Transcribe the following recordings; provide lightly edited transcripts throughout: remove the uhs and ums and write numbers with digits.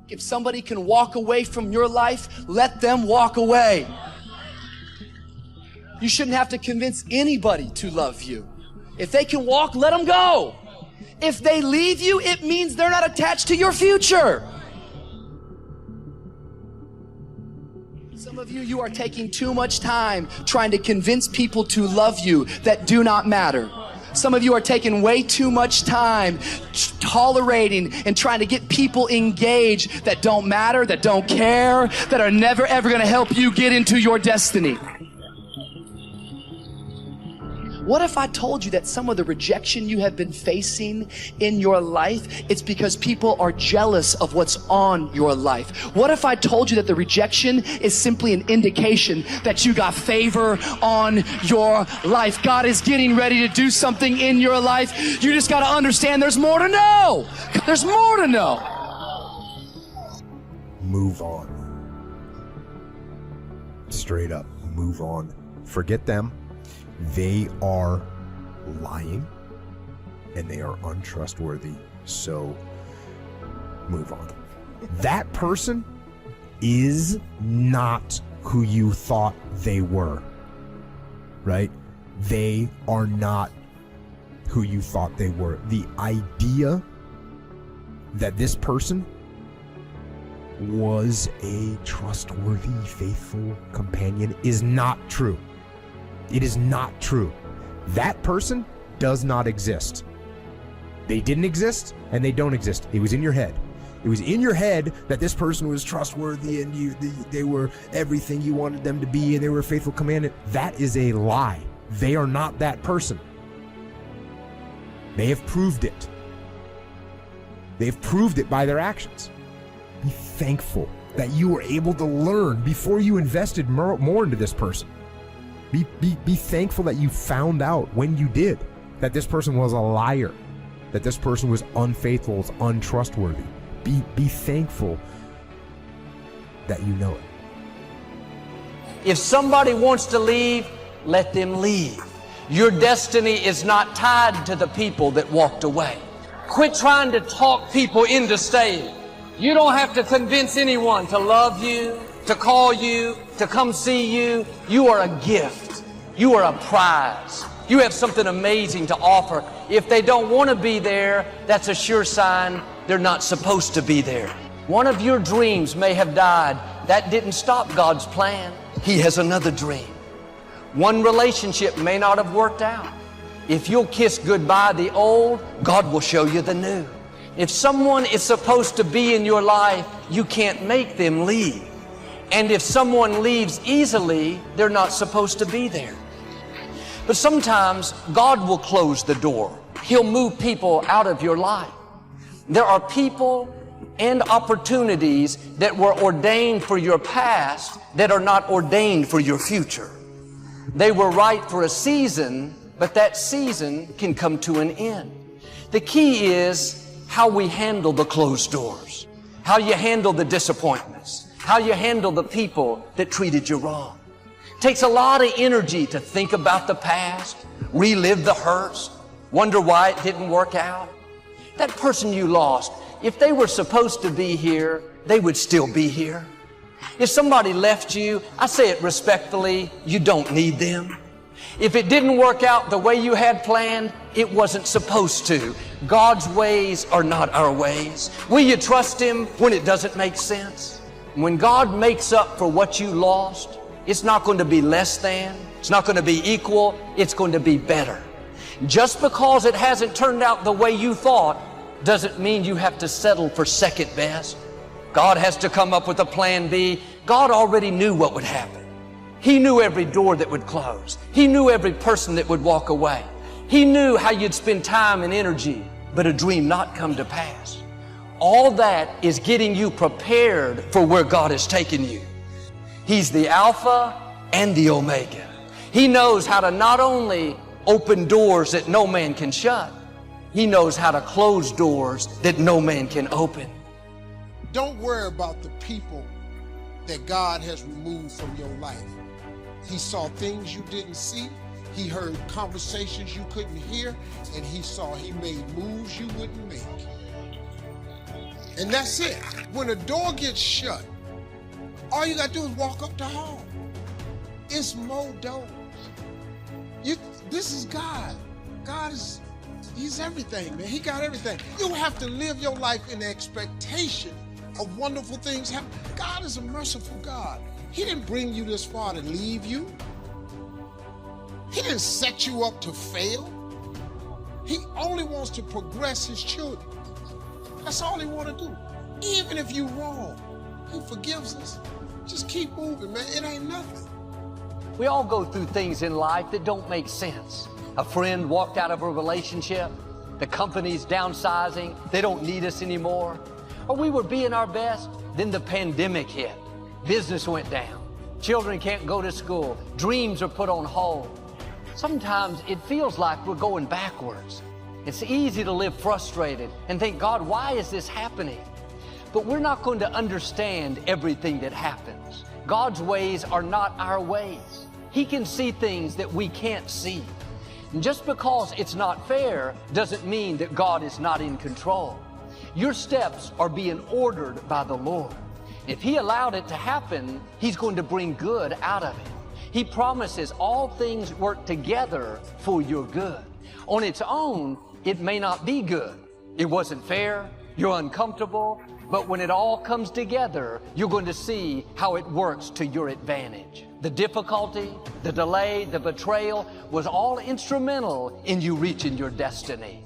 If somebody can walk away from your life, let them walk away. You shouldn't have to convince anybody to love you. If they can walk, let them go. If they leave you, it means they're not attached to your future. Some of you, you are taking too much time trying to convince people to love you that do not matter. Some of you are taking way too much time tolerating and trying to get people engaged that don't matter, that don't care, that are never ever going to help you get into your destiny. What if I told you that some of the rejection you have been facing in your life, it's because people are jealous of what's on your life? What if I told you that the rejection is simply an indication that you got favor on your life? God is getting ready to do something in your life. You just got to understand there's more to know. There's more to know. Move on. Straight up, move on. Forget them. They are lying and they are untrustworthy. So move on. That person is not who you thought they were, right? They are not who you thought they were. The idea that this person was a trustworthy, faithful companion is not true. It is not true. That person does not exist. They didn't exist and they don't exist. It was in your head. It was in your head that this person was trustworthy and they were everything you wanted them to be and they were a faithful companion. That is a lie. They are not that person. They have proved it. They have proved it by their actions. Be thankful that you were able to learn before you invested more into this person. Be thankful that you found out when you did that this person was a liar, that this person was unfaithful, was untrustworthy. Be thankful that you know it. If somebody wants to leave, let them leave. Your destiny is not tied to the people that walked away. Quit trying to talk people into staying. You don't have to convince anyone to love you, to call you, to come see you. You are a gift. You are a prize. You have something amazing to offer. If they don't want to be there, that's a sure sign they're not supposed to be there. One of your dreams may have died. That didn't stop God's plan. He has another dream. One relationship may not have worked out. If you'll kiss goodbye the old, God will show you the new. If someone is supposed to be in your life, you can't make them leave. And if someone leaves easily, they're not supposed to be there. But sometimes God will close the door. He'll move people out of your life. There are people and opportunities that were ordained for your past that are not ordained for your future. They were right for a season, but that season can come to an end. The key is how we handle the closed doors, how you handle the disappointments, how you handle the people that treated you wrong. It takes a lot of energy to think about the past, relive the hurts, wonder why it didn't work out. That person you lost, if they were supposed to be here, they would still be here. If somebody left you, I say it respectfully, you don't need them. If it didn't work out the way you had planned, it wasn't supposed to. God's ways are not our ways. Will you trust Him when it doesn't make sense? When God makes up for what you lost, it's not going to be less than, it's not going to be equal, it's going to be better. Just because it hasn't turned out the way you thought doesn't mean you have to settle for second best. God has to come up with a plan B. God already knew what would happen. He knew every door that would close. He knew every person that would walk away. He knew how you'd spend time and energy, but a dream not come to pass. All that is getting you prepared for where God has taken you. He's the Alpha and the Omega. He knows how to not only open doors that no man can shut, He knows how to close doors that no man can open. Don't worry about the people that God has removed from your life. He saw things you didn't see. He heard conversations you couldn't hear. And He made moves you wouldn't make. And that's it. When a door gets shut, all you gotta do is walk up the hall. It's more doors. This is God. God is, he's everything, man. He got everything. You have to live your life in the expectation of wonderful things happen. God is a merciful God. He didn't bring you this far to leave you. He didn't set you up to fail. He only wants to progress his children. That's all he wants to do. Even if you're wrong, he forgives us. Just keep moving, man. It ain't nothing. We all go through things in life that don't make sense. A friend walked out of a relationship. The company's downsizing. They don't need us anymore. Or we were being our best. Then the pandemic hit. Business went down. Children can't go to school. Dreams are put on hold. Sometimes it feels like we're going backwards. It's easy to live frustrated and think, God, why is this happening? But we're not going to understand everything that happens. God's ways are not our ways. He can see things that we can't see. And just because it's not fair doesn't mean that God is not in control. Your steps are being ordered by the Lord. If He allowed it to happen, He's going to bring good out of it. He promises all things work together for your good. On its own, it may not be good. It wasn't fair, you're uncomfortable, but when it all comes together, you're going to see how it works to your advantage. The difficulty, the delay, the betrayal was all instrumental in you reaching your destiny.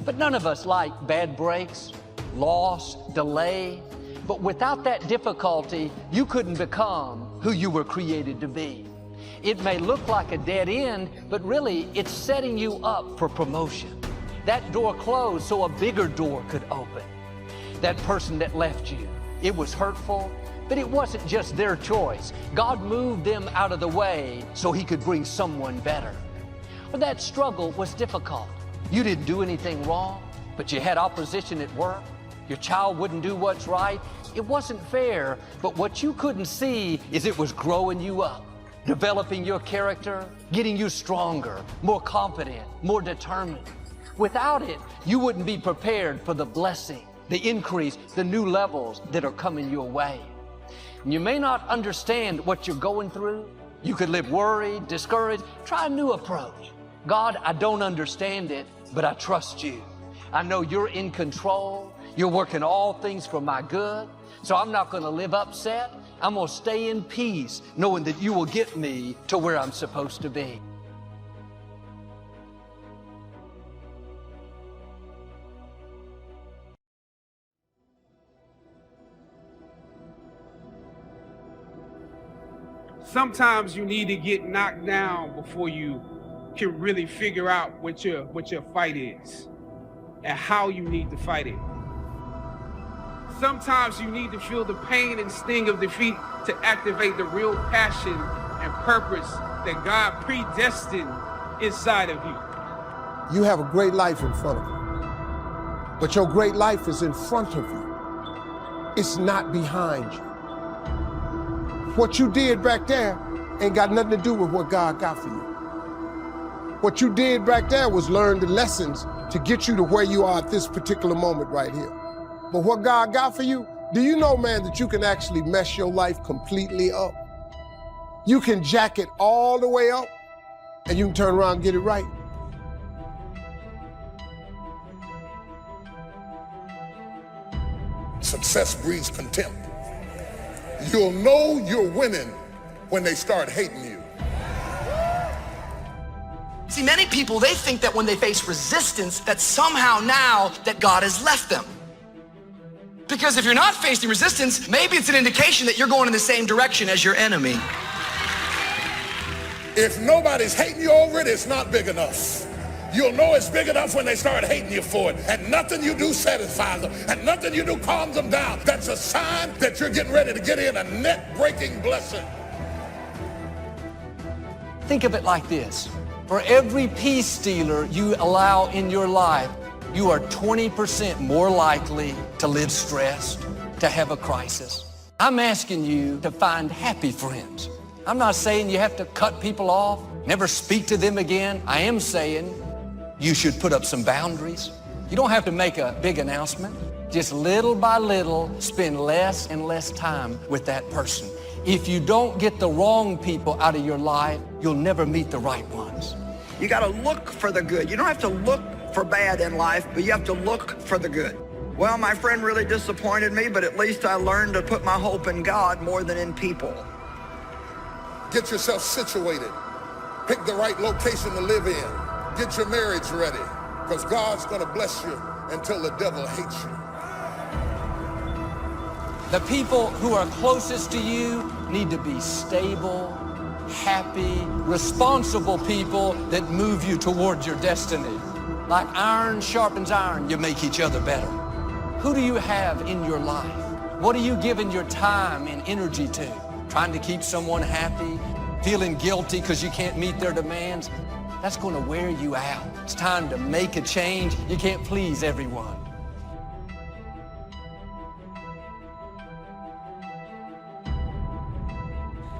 But none of us like bad breaks, loss, delay. But without that difficulty, you couldn't become who you were created to be. It may look like a dead end, but really it's setting you up for promotion. That door closed so a bigger door could open. That person that left you, it was hurtful, but it wasn't just their choice. God moved them out of the way so He could bring someone better. Or that struggle was difficult. You didn't do anything wrong, but you had opposition at work. Your child wouldn't do what's right. It wasn't fair, but what you couldn't see is it was growing you up, developing your character, getting you stronger, more confident, more determined. Without it, you wouldn't be prepared for the blessing, the increase, the new levels that are coming your way. You may not understand what you're going through. You could live worried, discouraged. Try a new approach. God, I don't understand it, but I trust you. I know you're in control. You're working all things for my good. So I'm not going to live upset. I'm going to stay in peace, knowing that you will get me to where I'm supposed to be. Sometimes you need to get knocked down before you can really figure out what your fight is and how you need to fight it. Sometimes you need to feel the pain and sting of defeat to activate the real passion and purpose that God predestined inside of you. You have a great life in front of you, but your great life is in front of you. It's not behind you. What you did back there ain't got nothing to do with what God got for you. What you did back there was learn the lessons to get you to where you are at this particular moment right here. But what God got for you, do you know, man, that you can actually mess your life completely up? You can jack it all the way up, and you can turn around and get it right. Success breeds contempt. You'll know you're winning when they start hating you. See, many people, they think that when they face resistance, that somehow now that God has left them. Because if you're not facing resistance, maybe it's an indication that you're going in the same direction as your enemy. If nobody's hating you over it, it's not big enough. You'll know it's big enough when they start hating you for it. And nothing you do satisfies them. And nothing you do calms them down. That's a sign that you're getting ready to get in a net-breaking blessing. Think of it like this. For every peace stealer you allow in your life, you are 20% more likely to live stressed, to have a crisis. I'm asking you to find happy friends. I'm not saying you have to cut people off, never speak to them again. I am saying you should put up some boundaries. You don't have to make a big announcement. Just little by little, spend less and less time with that person. If you don't get the wrong people out of your life, you'll never meet the right ones. You got to look for the good. You don't have to look for bad in life, but you have to look for the good. Well, my friend really disappointed me, but at least I learned to put my hope in God more than in people. Get yourself situated. Pick the right location to live in. Get your marriage ready, because God's going to bless you until the devil hates you. The people who are closest to you need to be stable, happy, responsible people that move you towards your destiny. Like iron sharpens iron, you make each other better. Who do you have in your life? What are you giving your time and energy to? Trying to keep someone happy, feeling guilty because you can't meet their demands? That's going to wear you out. It's time to make a change. You can't please everyone.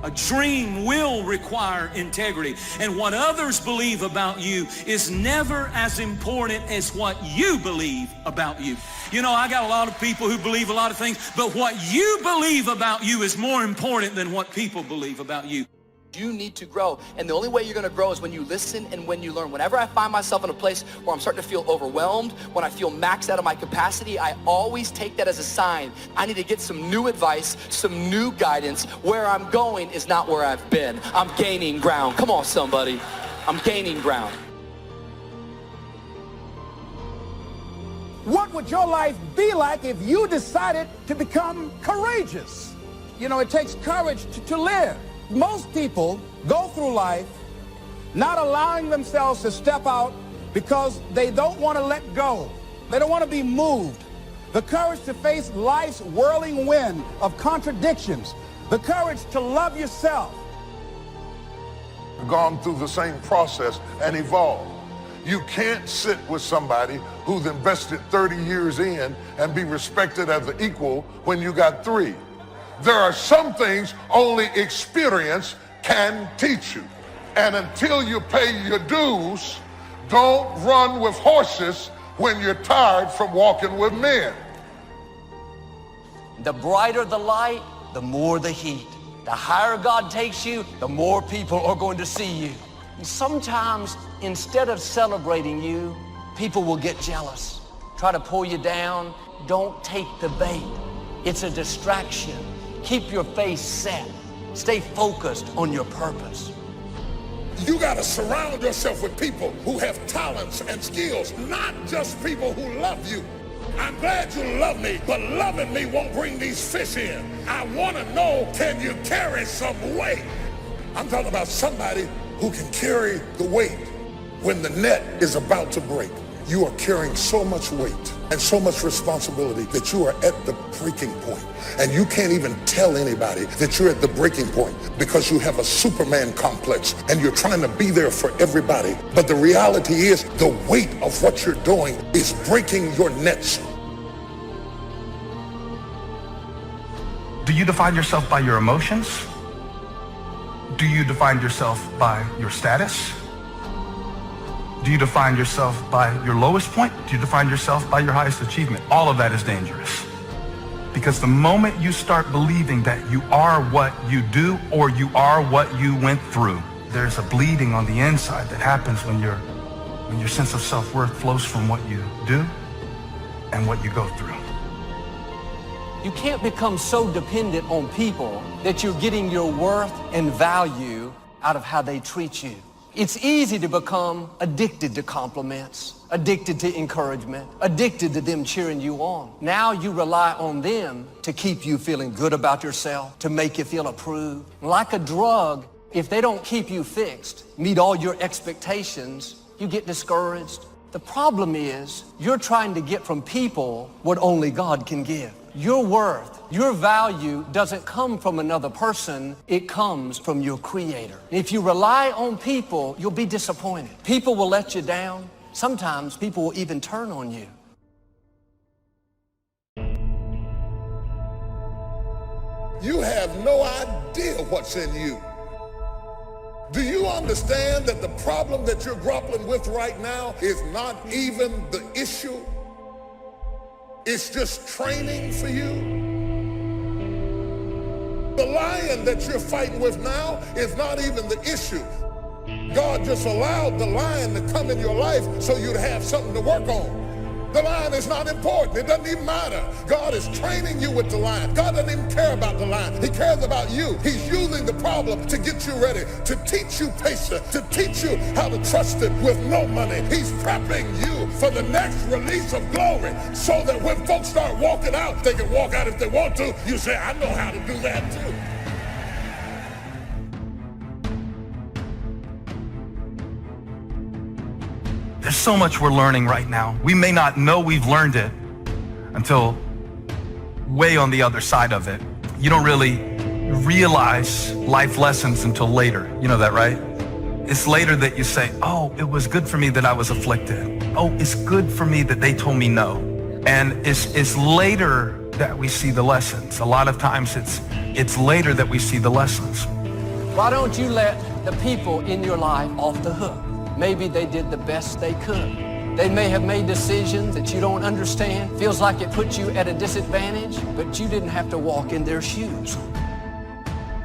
A dream will require integrity, and what others believe about you is never as important as what you believe about you. You know, I got a lot of people who believe a lot of things, but what you believe about you is more important than what people believe about you. You need to grow, and the only way you're going to grow is when you listen and when you learn. Whenever I find myself in a place where I'm starting to feel overwhelmed, when I feel maxed out of my capacity, I always take that as a sign. I need to get some new advice, some new guidance. Where I'm going is not where I've been. I'm gaining ground. Come on, somebody. I'm gaining ground. What would your life be like if you decided to become courageous? You know, it takes courage to live. Most people go through life not allowing themselves to step out because they don't want to let go. They don't want to be moved. The courage to face life's whirling wind of contradictions. The courage to love yourself. Gone through the same process and evolved. You can't sit with somebody who's invested 30 years in and be respected as an equal when you got 3. There are some things only experience can teach you. And until you pay your dues, don't run with horses when you're tired from walking with men. The brighter the light, the more the heat. The higher God takes you, the more people are going to see you. And sometimes, instead of celebrating you, people will get jealous, try to pull you down. Don't take the bait. It's a distraction. Keep your face set. Stay focused on your purpose. You got to surround yourself with people who have talents and skills, not just people who love you. I'm glad you love me, but loving me won't bring these fish in. I want to know, can you carry some weight? I'm talking about somebody who can carry the weight when the net is about to break. You are carrying so much weight and so much responsibility that you are at the breaking point. And you can't even tell anybody that you're at the breaking point because you have a Superman complex and you're trying to be there for everybody. But the reality is the weight of what you're doing is breaking your nets. Do you define yourself by your emotions? Do you define yourself by your status? Do you define yourself by your lowest point? Do you define yourself by your highest achievement? All of that is dangerous. Because the moment you start believing that you are what you do or you are what you went through, there's a bleeding on the inside that happens when your sense of self-worth flows from what you do and what you go through. You can't become so dependent on people that you're getting your worth and value out of how they treat you. It's easy to become addicted to compliments, addicted to encouragement, addicted to them cheering you on. Now you rely on them to keep you feeling good about yourself, to make you feel approved. Like a drug, if they don't keep you fixed, meet all your expectations, you get discouraged. The problem is you're trying to get from people what only God can give. Your worth, your value doesn't come from another person, it comes from your Creator. If you rely on people, you'll be disappointed. People will let you down. Sometimes people will even turn on you. You have no idea what's in you. Do you understand that the problem that you're grappling with right now is not even the issue? is just training for you. The lion that you're fighting with now is not even the issue. God just allowed the lion to come in your life so you'd have something to work on. The lion is not important. It doesn't even matter. God is training you with the lion. God doesn't even care about the lion. He cares about you. He's using the problem to get you ready, to teach you patience, to teach you how to trust him with no money. He's prepping you for the next release of glory so that when folks start walking out, they can walk out if they want to. You say, I know how to do that too. There's so much we're learning right now. We may not know we've learned it until way on the other side of it. You don't really realize life lessons until later. You know that, right? It's later that you say, oh, it was good for me that I was afflicted. Oh, it's good for me that they told me no. And it's later that we see the lessons. A lot of times it's later that we see the lessons. Why don't you let the people in your life off the hook? Maybe they did the best they could. They may have made decisions that you don't understand. Feels like it puts you at a disadvantage, but you didn't have to walk in their shoes.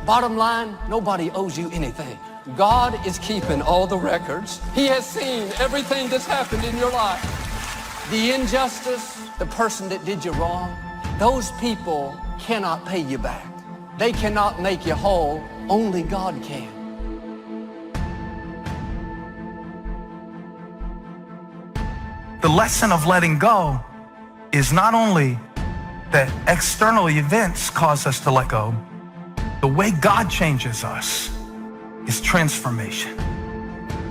Bottom line, nobody owes you anything. God is keeping all the records. He has seen everything that's happened in your life. The injustice, the person that did you wrong, those people cannot pay you back. They cannot make you whole. Only God can. The lesson of letting go is not only that external events cause us to let go, the way God changes us is transformation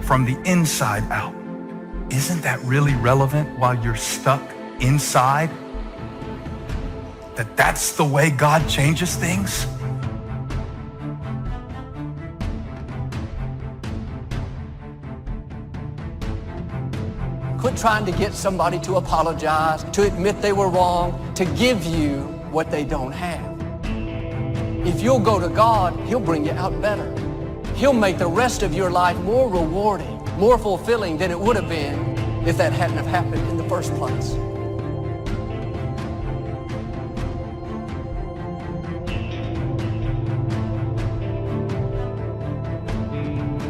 from the inside out. Isn't that really relevant while you're stuck inside? That's the way God changes things? Quit trying to get somebody to apologize, to admit they were wrong, to give you what they don't have. If you'll go to God, He'll bring you out better. He'll make the rest of your life more rewarding, more fulfilling than it would have been if that hadn't have happened in the first place.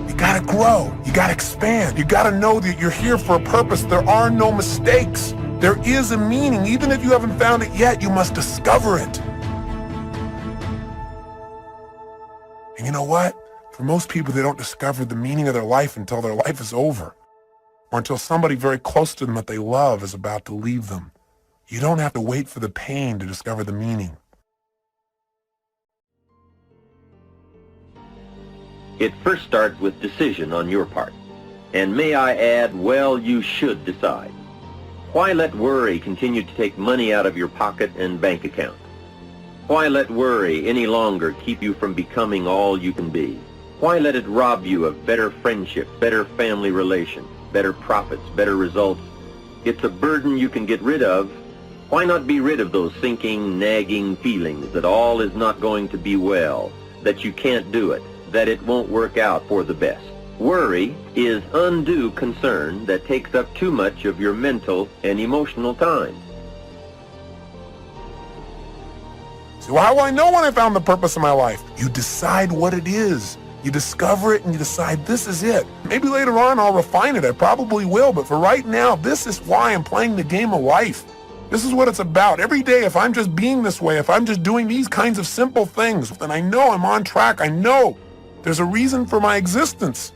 You gotta grow, you gotta expand, you gotta know that you're here for a purpose. There are no mistakes. There is a meaning. Even if you haven't found it yet, you must discover it. And you know what? For most people, they don't discover the meaning of their life until their life is over, or until somebody very close to them that they love is about to leave them. You don't have to wait for the pain to discover the meaning. It first starts with decision on your part. And may I add, well, you should decide. Why let worry continue to take money out of your pocket and bank account? Why let worry any longer keep you from becoming all you can be? Why let it rob you of better friendships, better family relations, better profits, better results? It's a burden you can get rid of. Why not be rid of those sinking, nagging feelings that all is not going to be well, that you can't do it, that it won't work out for the best? Worry is undue concern that takes up too much of your mental and emotional time. So how will I know when I found the purpose of my life? You decide what it is. You discover it and you decide this is it. Maybe later on I'll refine it. I probably will. But for right now, this is why I'm playing the game of life. This is what it's about. Every day, if I'm just being this way, if I'm just doing these kinds of simple things, then I know I'm on track. I know there's a reason for my existence.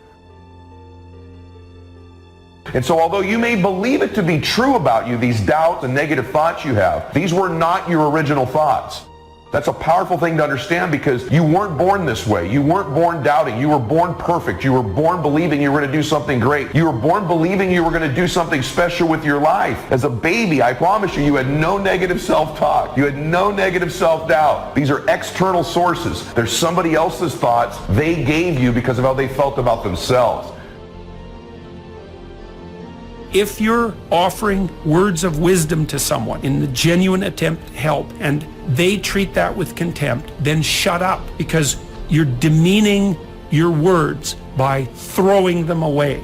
And so although you may believe it to be true about you, these doubts and negative thoughts you have, these were not your original thoughts. That's a powerful thing to understand, because you weren't born this way. You weren't born doubting. You were born perfect. You were born believing you were going to do something great. You were born believing you were going to do something special with your life. As a baby, I promise you, you had no negative self-talk. You had no negative self-doubt. These are external sources. They're somebody else's thoughts they gave you because of how they felt about themselves. If you're offering words of wisdom to someone in the genuine attempt to help and they treat that with contempt, then shut up, because you're demeaning your words by throwing them away.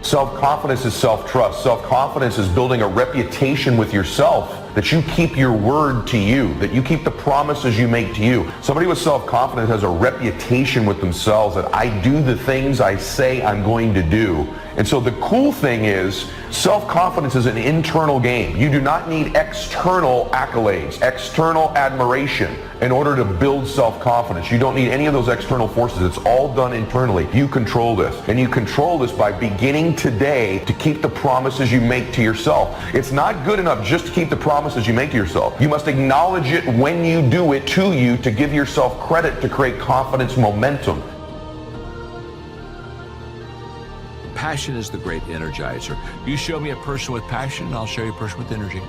Self-confidence is self-trust. Self-confidence is building a reputation with yourself, that you keep your word to you, that you keep the promises you make to you. Somebody with self-confidence has a reputation with themselves that I do the things I say I'm going to do. And so the cool thing is, self-confidence is an internal game. You do not need external accolades, external admiration in order to build self-confidence. You don't need any of those external forces. It's all done internally. You control this. And you control this by beginning today to keep the promises you make to yourself. It's not good enough just to keep the promises you make to yourself. You must acknowledge it when you do it to you to give yourself credit to create confidence momentum. Passion is the great energizer. You show me a person with passion, and I'll show you a person with energy.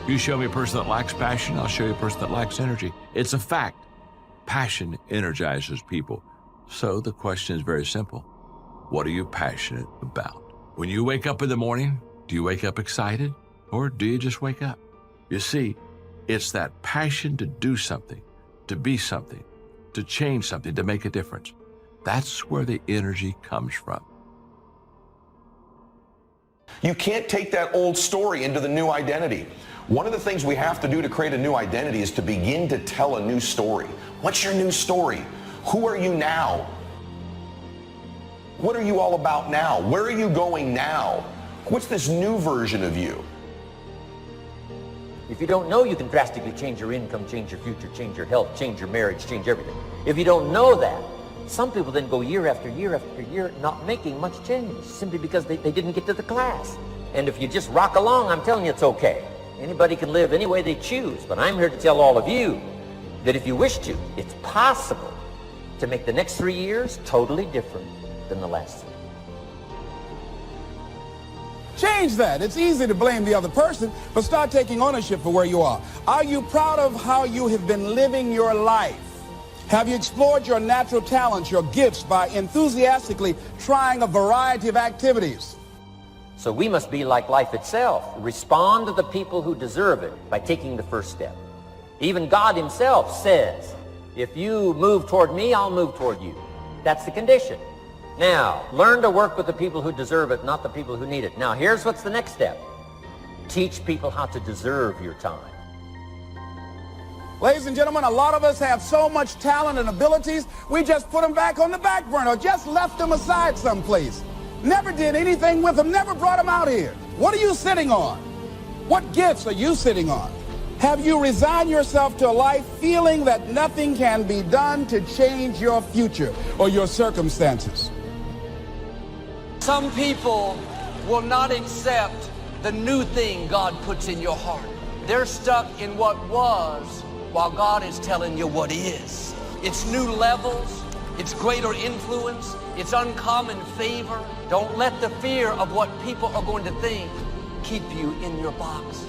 You show me a person that lacks passion, I'll show you a person that lacks energy. It's a fact. Passion energizes people. So the question is very simple. What are you passionate about? When you wake up in the morning, do you wake up excited, or do you just wake up? You see, it's that passion to do something, to be something, to change something, to make a difference. That's where the energy comes from. You can't take that old story into the new identity. One of the things we have to do to create a new identity is to begin to tell a new story. What's your new story? Who are you now? What are you all about now? Where are you going now? What's this new version of you? If you don't know, you can drastically change your income, change your future, change your health, change your marriage, change everything. If you don't know that, some people then go year after year after year not making much change simply because they didn't get to the class. And if you just rock along, I'm telling you it's okay. Anybody can live any way they choose, but I'm here to tell all of you that if you wish to, it's possible to make the next 3 years totally different than the last 3. Change that. It's easy to blame the other person, but start taking ownership for where you are. Are you proud of how you have been living your life? Have you explored your natural talents, your gifts, by enthusiastically trying a variety of activities? So we must be like life itself. Respond to the people who deserve it by taking the first step. Even God himself says, if you move toward me, I'll move toward you. That's the condition. Now, learn to work with the people who deserve it, not the people who need it. Now, here's what's the next step. Teach people how to deserve your time. Ladies and gentlemen, a lot of us have so much talent and abilities, we just put them back on the back burner, or just left them aside someplace. Never did anything with them, never brought them out here. What are you sitting on? What gifts are you sitting on? Have you resigned yourself to a life feeling that nothing can be done to change your future or your circumstances? Some people will not accept the new thing God puts in your heart. They're stuck in what was, while God is telling you what is. It's new levels, it's greater influence, it's uncommon favor. Don't let the fear of what people are going to think keep you in your box.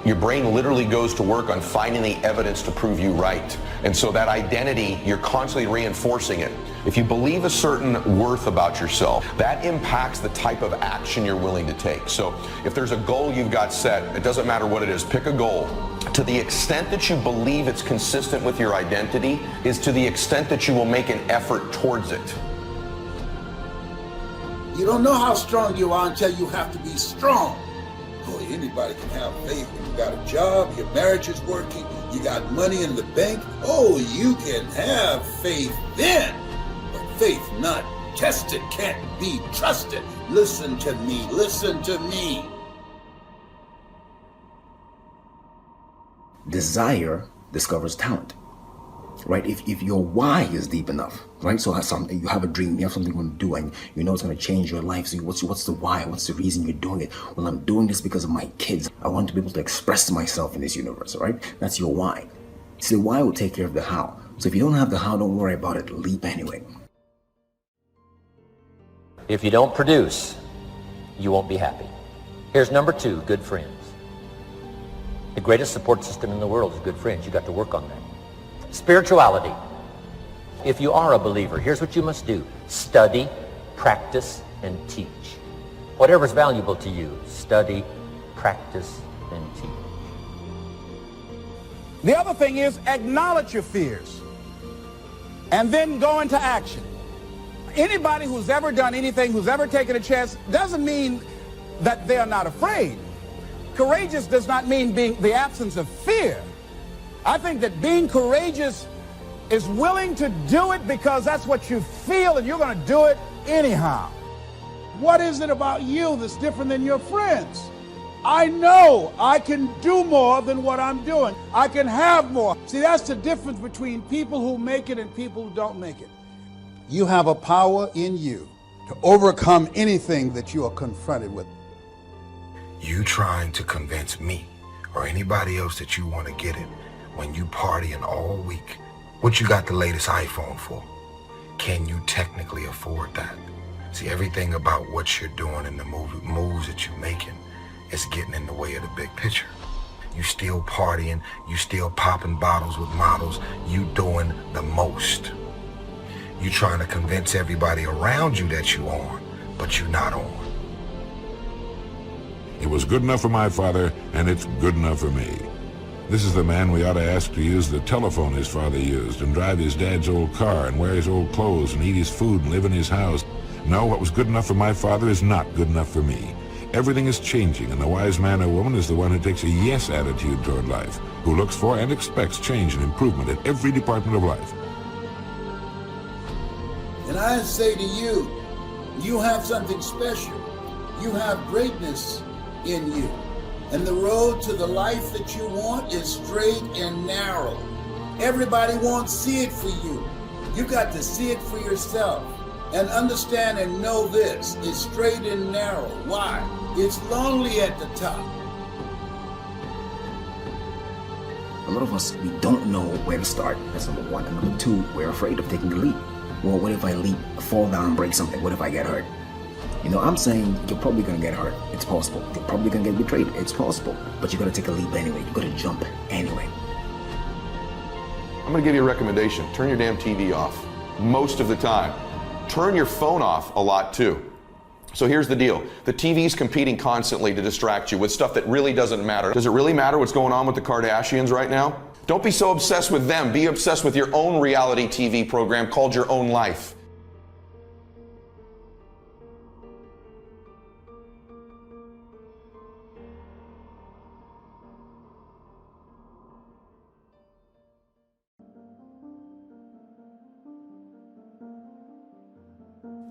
Your brain literally goes to work on finding the evidence to prove you right. And so that identity, you're constantly reinforcing it. If you believe a certain worth about yourself, that impacts the type of action you're willing to take. So if there's a goal you've got set, it doesn't matter what it is, pick a goal. To the extent that you believe it's consistent with your identity is to the extent that you will make an effort towards it. You don't know how strong you are until you have to be strong. Boy, anybody can have faith when you got a job, your marriage is working, you got money in the bank. Oh, you can have faith then. But faith not tested can't be trusted. Listen to me, listen to me. Desire discovers talent, right? If your why is deep enough, right? So you have a dream, you have something you want to do, and you know it's going to change your life. So what's the why? What's the reason you're doing it? Well, I'm doing this because of my kids. I want to be able to express myself in this universe, right? That's your why. So the why will take care of the how. So if you don't have the how, don't worry about it. Leap anyway. If you don't produce, you won't be happy. Here's number 2, good friends. The greatest support system in the world is good friends. You got to work on that. Spirituality. If you are a believer, here's what you must do. Study, practice, and teach. Whatever's valuable to you, study, practice, and teach. The other thing is acknowledge your fears and then go into action. Anybody who's ever done anything, who's ever taken a chance, doesn't mean that they are not afraid. Courageous does not mean being the absence of fear. I think that being courageous is willing to do it because that's what you feel and you're going to do it anyhow. What is it about you that's different than your friends? I know I can do more than what I'm doing. I can have more. See, that's the difference between people who make it and people who don't make it. You have a power in you to overcome anything that you are confronted with. You trying to convince me or anybody else that you want to get it when you partying all week, what you got the latest iPhone for? Can you technically afford that? See, everything about what you're doing and the moves that you're making is getting in the way of the big picture. You still partying, you still popping bottles with models, you doing the most. You trying to convince everybody around you that you on, but you're not on. It was good enough for my father, and it's good enough for me. This is the man we ought to ask to use the telephone his father used, and drive his dad's old car, and wear his old clothes, and eat his food, and live in his house. No, what was good enough for my father is not good enough for me. Everything is changing, and the wise man or woman is the one who takes a yes attitude toward life, who looks for and expects change and improvement in every department of life. And I say to you, you have something special. You have greatness in you. And the road to the life that you want is straight and narrow. Everybody won't see it for you. You got to see it for yourself. And understand and know this, it's straight and narrow. Why? It's lonely at the top. A lot of us, we don't know where to start. That's number one. And number two, we're afraid of taking the leap. Well, what if I leap, fall down and break something? What if I get hurt? You know, I'm saying you're probably gonna get hurt. It's possible. You're probably gonna get betrayed. It's possible. But you gotta take a leap anyway. You gotta jump anyway. I'm gonna give you a recommendation. Turn your damn TV off. Most of the time. Turn your phone off a lot too. So here's the deal. The TV's competing constantly to distract you with stuff that really doesn't matter. Does it really matter what's going on with the Kardashians right now? Don't be so obsessed with them. Be obsessed with your own reality TV program called Your Own Life.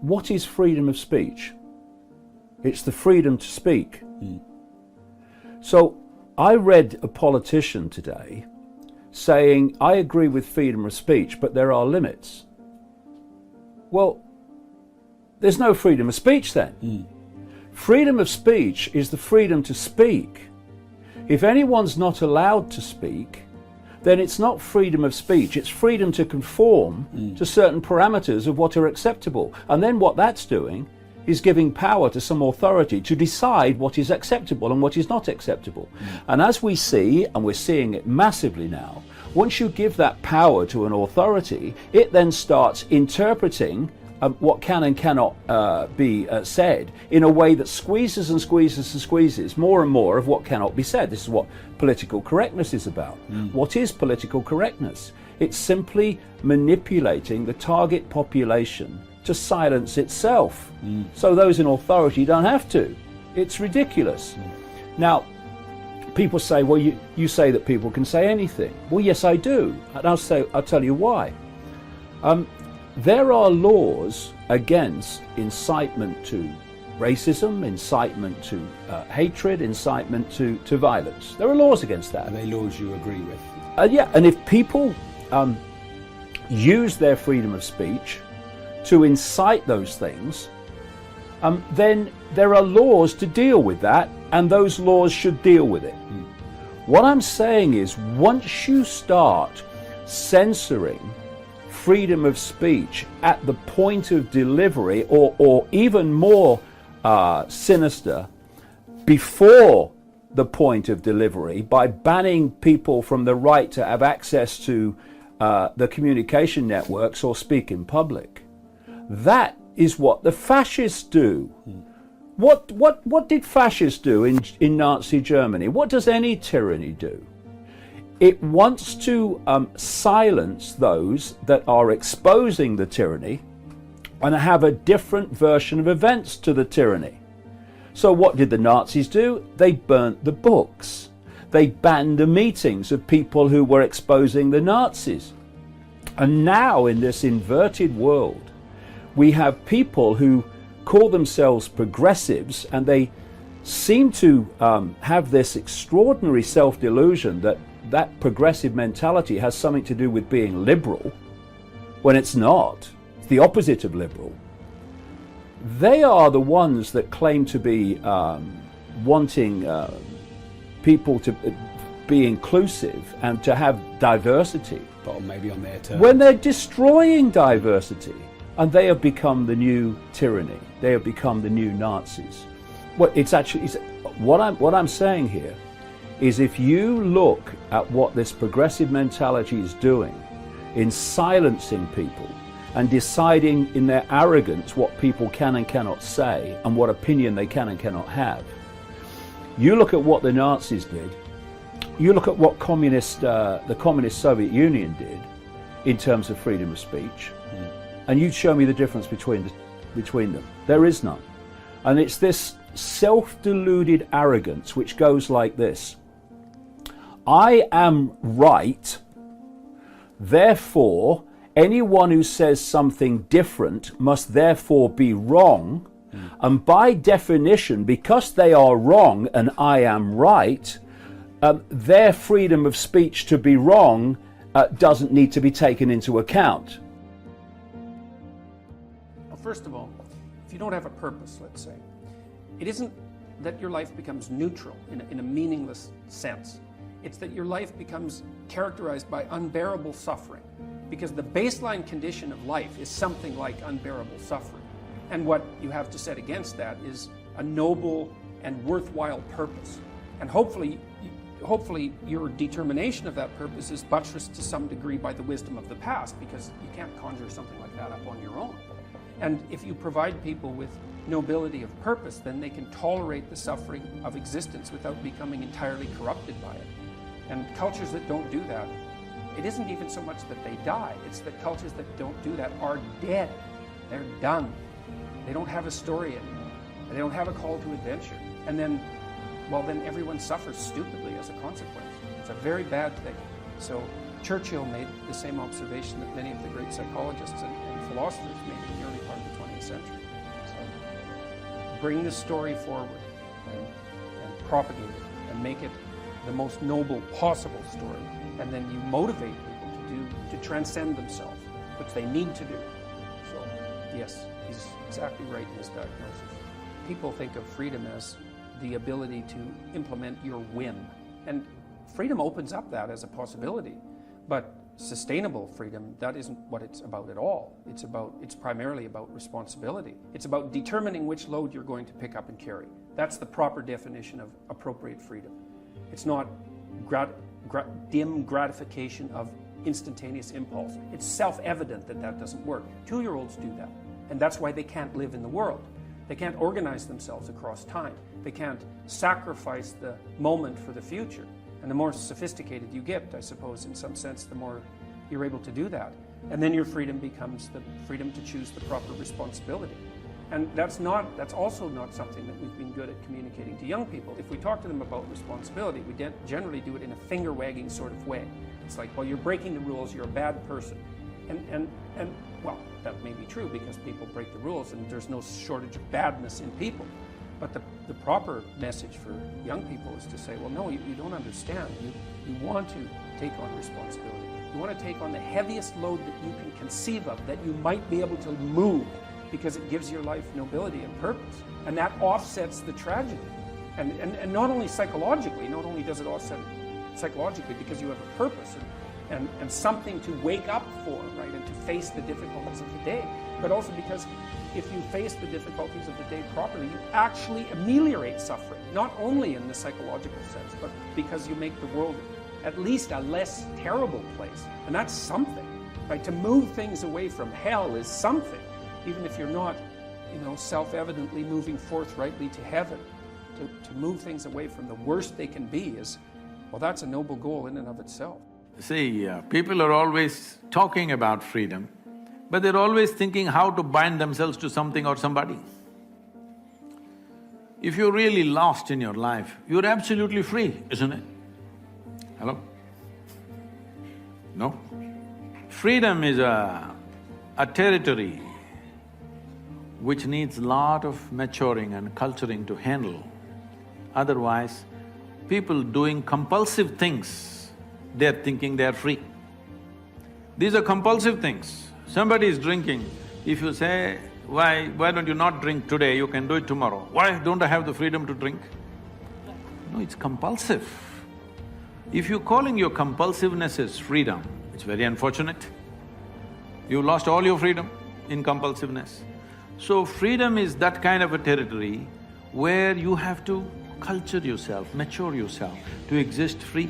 What is freedom of speech? It's the freedom to speak. So I read a politician today saying, I agree with freedom of speech, but there are limits. Well, there's no freedom of speech then. Freedom of speech is the freedom to speak. If anyone's not allowed to speak, then it's not freedom of speech, it's freedom to conform to certain parameters of what are acceptable. And then what that's doing is giving power to some authority to decide what is acceptable and what is not acceptable. And as we see, and we're seeing it massively now, once you give that power to an authority, it then starts interpreting what can and cannot be said in a way that squeezes and squeezes and squeezes more and more of what cannot be said. This is what political correctness is about. What is political correctness? It's simply manipulating the target population to silence itself. So those in authority don't have to. It's ridiculous. Now, people say, well, you say that people can say anything. Well, yes, I do. And I'll tell you why. There are laws against incitement to racism, incitement to hatred, incitement to violence. There are laws against that. Are they laws you agree with? Yeah, and if people use their freedom of speech to incite those things, then there are laws to deal with that, and those laws should deal with it. What I'm saying is, once you start censoring freedom of speech at the point of delivery, or even more sinister, before the point of delivery, by banning people from the right to have access to the communication networks or speak in public, that is what the fascists do. What did fascists do in Nazi Germany? What does any tyranny do? It wants to silence those that are exposing the tyranny and have a different version of events to the tyranny. So what did the Nazis do? They burnt the books. They banned the meetings of people who were exposing the Nazis. And now in this inverted world, we have people who call themselves progressives, and they seem to have this extraordinary self-delusion that that progressive mentality has something to do with being liberal, when it's not. It's the opposite of liberal. They are the ones that claim to be wanting people to be inclusive and to have diversity. But maybe on their terms. When they're destroying diversity, and they have become the new tyranny. They have become the new Nazis. What I'm saying here is, if you look at what this progressive mentality is doing in silencing people and deciding in their arrogance what people can and cannot say and what opinion they can and cannot have, you look at what the Nazis did, you look at what the communist Soviet Union did in terms of freedom of speech, and you'd show me the difference between them. There is none. And it's this self-deluded arrogance which goes like this: I am right, therefore anyone who says something different must therefore be wrong, and by definition, because they are wrong and I am right, their freedom of speech to be wrong doesn't need to be taken into account. First of all, if you don't have a purpose, let's say, it isn't that your life becomes neutral in a meaningless sense. It's that your life becomes characterized by unbearable suffering, because the baseline condition of life is something like unbearable suffering. And what you have to set against that is a noble and worthwhile purpose. And hopefully your determination of that purpose is buttressed to some degree by the wisdom of the past, because you can't conjure something like that up on your own. And if you provide people with nobility of purpose, then they can tolerate the suffering of existence without becoming entirely corrupted by it. And cultures that don't do that, it isn't even so much that they die, it's that cultures that don't do that are dead. They're done. They don't have a story anymore. They don't have a call to adventure. And then, well, then everyone suffers stupidly as a consequence. It's a very bad thing. So Churchill made the same observation that many of the great psychologists and philosophers made in the early part of the 20th century. So bring the story forward and propagate it and make it the most noble possible story. And then you motivate people to transcend themselves, which they need to do. So yes, he's exactly right in his diagnosis. People think of freedom as the ability to implement your whim. And freedom opens up that as a possibility. But sustainable freedom, that isn't what it's about at all. It's primarily about responsibility. It's about determining which load you're going to pick up and carry. That's the proper definition of appropriate freedom. It's not dim gratification of instantaneous impulse. It's self-evident that that doesn't work. 2-year-olds do that, and that's why they can't live in the world. They can't organize themselves across time. They can't sacrifice the moment for the future. And the more sophisticated you get, I suppose, in some sense, the more you're able to do that. And then your freedom becomes the freedom to choose the proper responsibility. And that's also not something that we've been good at communicating to young people. If we talk to them about responsibility, we generally do it in a finger-wagging sort of way. It's like, well, you're breaking the rules, you're a bad person. And well, that may be true because people break the rules and there's no shortage of badness in people. But the proper message for young people is to say, well, no, you don't understand. You want to take on responsibility. You want to take on the heaviest load that you can conceive of, that you might be able to move, because it gives your life nobility and purpose. And that offsets the tragedy. And not only psychologically, not only does it offset psychologically because you have a purpose and something to wake up for, right, and to face the difficulties of the day, but also because if you face the difficulties of the day properly, you actually ameliorate suffering, not only in the psychological sense, but because you make the world at least a less terrible place. And that's something, right? To move things away from hell is something, even if you're not, self-evidently moving forthrightly to heaven. To move things away from the worst they can be is, well, that's a noble goal in and of itself. See, people are always talking about freedom, but they're always thinking how to bind themselves to something or somebody. If you're really lost in your life, you're absolutely free, isn't it? Hello? No? Freedom is a territory which needs a lot of maturing and culturing to handle. Otherwise, people doing compulsive things, they're thinking they're free. These are compulsive things. Somebody is drinking, if you say, why don't you not drink today, you can do it tomorrow. Why don't I have the freedom to drink? No, it's compulsive. If you're calling your compulsiveness as freedom, it's very unfortunate. You lost all your freedom in compulsiveness. So freedom is that kind of a territory where you have to culture yourself, mature yourself to exist free.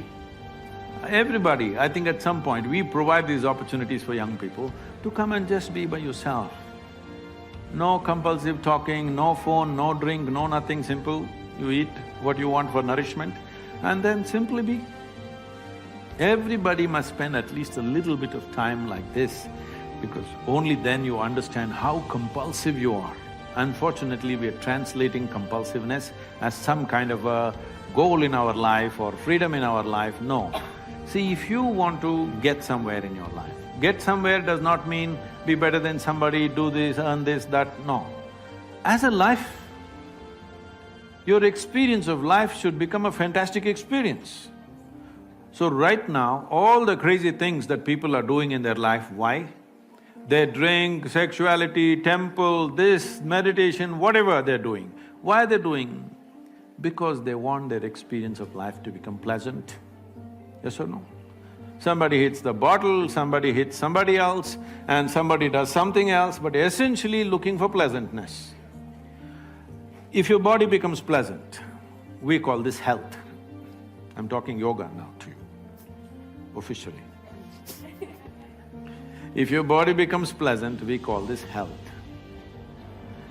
Everybody, I think at some point, we provide these opportunities for young people to come and just be by yourself. No compulsive talking, no phone, no drink, no nothing, simple. You eat what you want for nourishment and then simply be. Everybody must spend at least a little bit of time like this, because only then you understand how compulsive you are. Unfortunately, we are translating compulsiveness as some kind of a goal in our life or freedom in our life. No. See, if you want to get somewhere in your life, get somewhere does not mean be better than somebody, do this, earn this, that, no. As a life, your experience of life should become a fantastic experience. So right now, all the crazy things that people are doing in their life, why? They drink, sexuality, temple, this, meditation, whatever they're doing. Why they're doing? Because they want their experience of life to become pleasant. Yes or no? Somebody hits the bottle, somebody hits somebody else, and somebody does something else, but essentially looking for pleasantness. If your body becomes pleasant, we call this health. I'm talking yoga now to you, officially. If your body becomes pleasant, we call this health.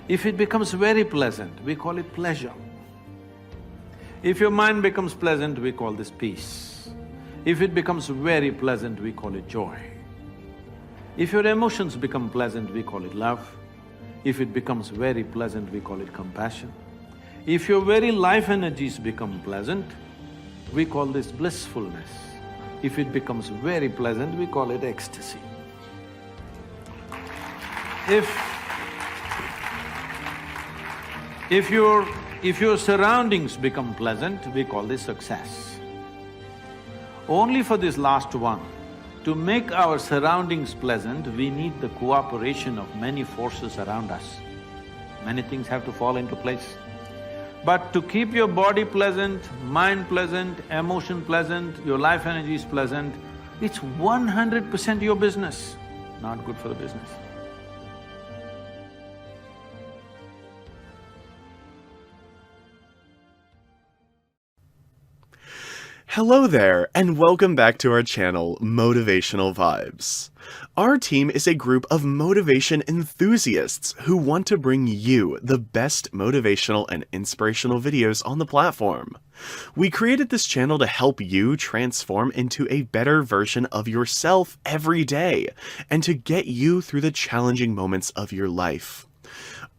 If it becomes very pleasant, we call it pleasure. If your mind becomes pleasant, we call this peace. If it becomes very pleasant, we call it joy. If your emotions become pleasant, we call it love. If it becomes very pleasant, we call it compassion. If your very life energies become pleasant, we call this blissfulness. If it becomes very pleasant, we call it ecstasy. If your surroundings become pleasant, we call this success. Only for this last one, to make our surroundings pleasant, we need the cooperation of many forces around us. Many things have to fall into place. But to keep your body pleasant, mind pleasant, emotion pleasant, your life energies pleasant, it's 100% your business, not good for the business. Hello there, and welcome back to our channel, Motivational Vibes. Our team is a group of motivation enthusiasts who want to bring you the best motivational and inspirational videos on the platform. We created this channel to help you transform into a better version of yourself every day, and to get you through the challenging moments of your life.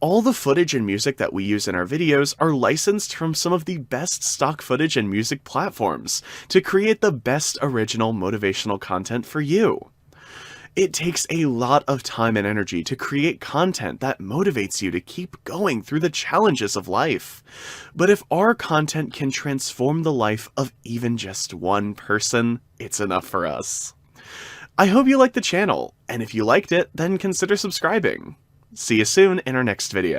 All the footage and music that we use in our videos are licensed from some of the best stock footage and music platforms to create the best original motivational content for you. It takes a lot of time and energy to create content that motivates you to keep going through the challenges of life. But if our content can transform the life of even just one person, it's enough for us. I hope you liked the channel, and if you liked it, then consider subscribing. See you soon in our next video.